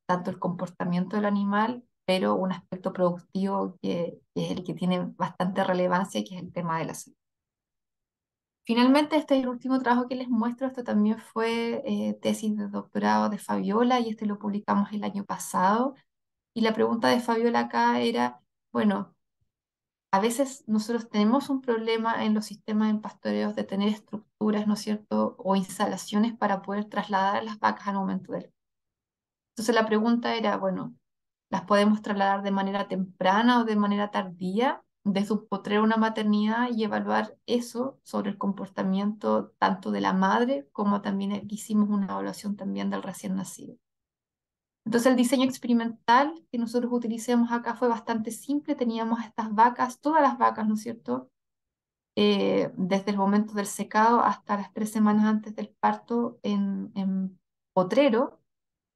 tanto el comportamiento del animal, pero un aspecto productivo que es el que tiene bastante relevancia, que es el tema de la salud. Finalmente, este es el último trabajo que les muestro. Esto también fue tesis de doctorado de Fabiola y este lo publicamos el año pasado. Y la pregunta de Fabiola acá era, bueno, a veces nosotros tenemos un problema en los sistemas en pastoreos de tener estructuras, ¿no es cierto?, o instalaciones para poder trasladar a las vacas al momento del. Entonces la pregunta era, bueno, ¿las podemos trasladar de manera temprana o de manera tardía, desde un potrero a una maternidad y evaluar eso sobre el comportamiento tanto de la madre como también hicimos una evaluación también del recién nacido? Entonces el diseño experimental que nosotros utilizamos acá fue bastante simple. Teníamos estas vacas, todas las vacas, ¿no es cierto?, desde el momento del secado hasta las 3 semanas antes del parto en potrero.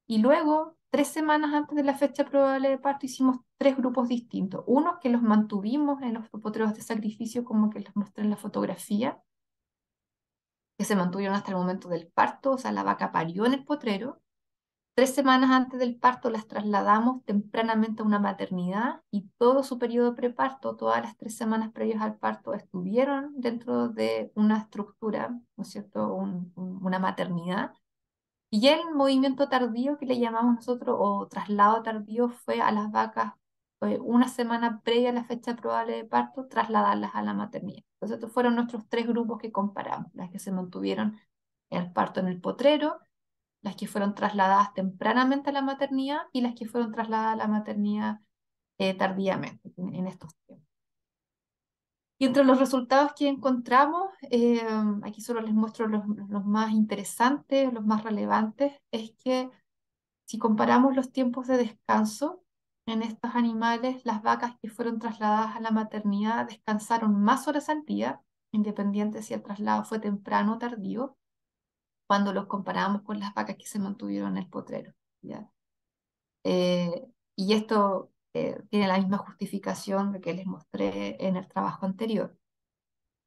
Y luego, 3 semanas antes de la fecha probable de parto, hicimos tres grupos distintos. Unos que los mantuvimos en los potreros de sacrificio, como que les mostré en la fotografía, que se mantuvieron hasta el momento del parto, o sea, la vaca parió en el potrero. 3 semanas antes del parto las trasladamos tempranamente a una maternidad y todo su periodo preparto, todas las 3 semanas previas al parto, estuvieron dentro de una estructura, ¿no es cierto?, una maternidad. Y el movimiento tardío que le llamamos nosotros, o traslado tardío, fue a las vacas 1 semana previa a la fecha probable de parto, trasladarlas a la maternidad. Entonces, estos fueron nuestros 3 grupos que comparamos: las que se mantuvieron el parto en el potrero, las que fueron trasladadas tempranamente a la maternidad y las que fueron trasladadas a la maternidad tardíamente en estos tiempos. Y entre los resultados que encontramos, aquí solo les muestro los más interesantes, los más relevantes, es que si comparamos los tiempos de descanso en estos animales, las vacas que fueron trasladadas a la maternidad descansaron más horas al día, independiente si el traslado fue temprano o tardío, cuando los comparamos con las vacas que se mantuvieron en el potrero, ¿ya? Y esto tiene la misma justificación de que les mostré en el trabajo anterior.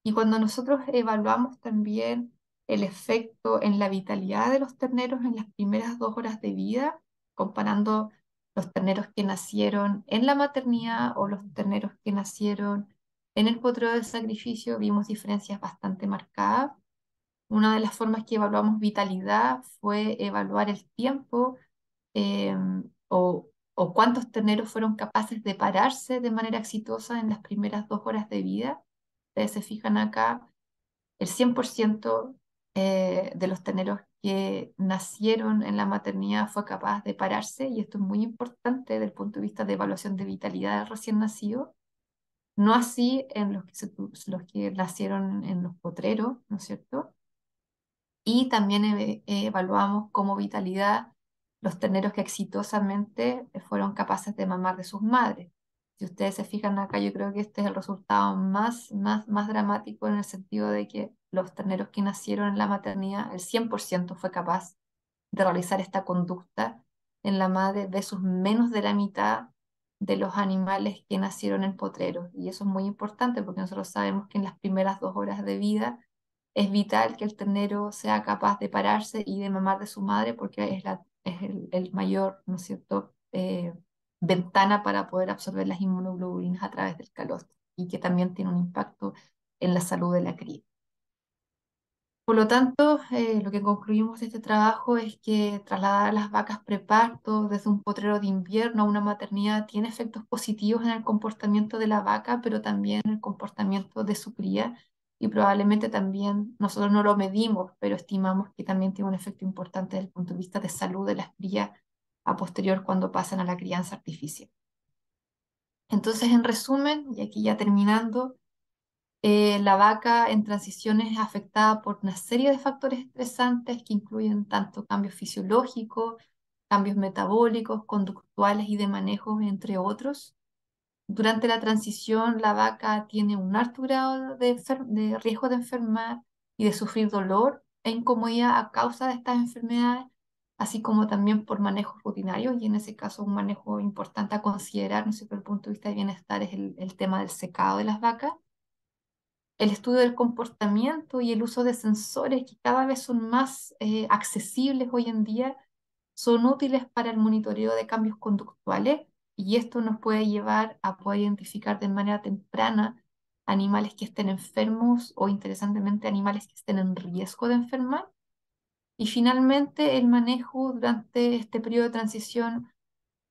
Y cuando nosotros evaluamos también el efecto en la vitalidad de los terneros en las primeras 2 horas de vida, comparando los terneros que nacieron en la maternidad o los terneros que nacieron en el potrero de sacrificio, vimos diferencias bastante marcadas. Una de las formas que evaluamos vitalidad fue evaluar el tiempo eh, o cuántos terneros fueron capaces de pararse de manera exitosa en las primeras 2 horas de vida. Ustedes se fijan acá, el 100% de los terneros que nacieron en la maternidad fue capaz de pararse, y esto es muy importante desde el punto de vista de evaluación de vitalidad del recién nacido. No así en los que nacieron en los potreros, ¿no es cierto? Y también evaluamos como vitalidad los terneros que exitosamente fueron capaces de mamar de sus madres. Si ustedes se fijan acá, yo creo que este es el resultado más dramático, en el sentido de que los terneros que nacieron en la maternidad, el 100% fue capaz de realizar esta conducta en la madre versus menos de la mitad de los animales que nacieron en potreros. Y eso es muy importante porque nosotros sabemos que en las primeras 2 horas de vida es vital que el ternero sea capaz de pararse y de mamar de su madre, porque es el mayor, ¿no es cierto?, ventana para poder absorber las inmunoglobulinas a través del calostro, y que también tiene un impacto en la salud de la cría. Por lo tanto, lo que concluimos de este trabajo es que trasladar a las vacas preparto desde un potrero de invierno a una maternidad tiene efectos positivos en el comportamiento de la vaca, pero también en el comportamiento de su cría, y probablemente también, nosotros no lo medimos, pero estimamos que también tiene un efecto importante desde el punto de vista de salud de las crías a posterior, cuando pasan a la crianza artificial. Entonces, en resumen, y aquí ya terminando, la vaca en transición es afectada por una serie de factores estresantes que incluyen tanto cambios fisiológicos, cambios metabólicos, conductuales y de manejo, entre otros. Durante la transición, la vaca tiene un alto grado de riesgo de enfermar y de sufrir dolor e incomodidad a causa de estas enfermedades, así como también por manejos rutinarios, y en ese caso un manejo importante a considerar, no sé, desde el punto de vista de bienestar, es el tema del secado de las vacas. El estudio del comportamiento y el uso de sensores, que cada vez son más accesibles hoy en día, son útiles para el monitoreo de cambios conductuales, y esto nos puede llevar a poder identificar de manera temprana animales que estén enfermos o, interesantemente, animales que estén en riesgo de enfermar. Y finalmente, el manejo durante este periodo de transición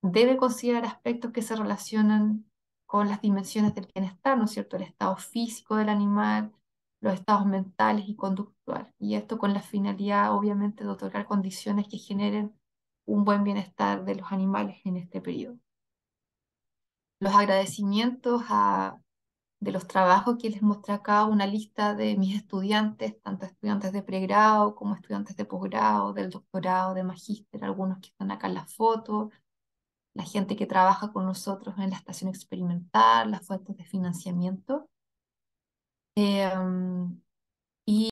debe considerar aspectos que se relacionan con las dimensiones del bienestar, ¿no es cierto? El estado físico del animal, los estados mentales y conductuales. Y esto con la finalidad, obviamente, de otorgar condiciones que generen un buen bienestar de los animales en este periodo. Los agradecimientos de los trabajos que les mostré acá, una lista de mis estudiantes, tanto estudiantes de pregrado como estudiantes de posgrado, del doctorado, de magíster, algunos que están acá en la foto, la gente que trabaja con nosotros en la estación experimental, las fuentes de financiamiento.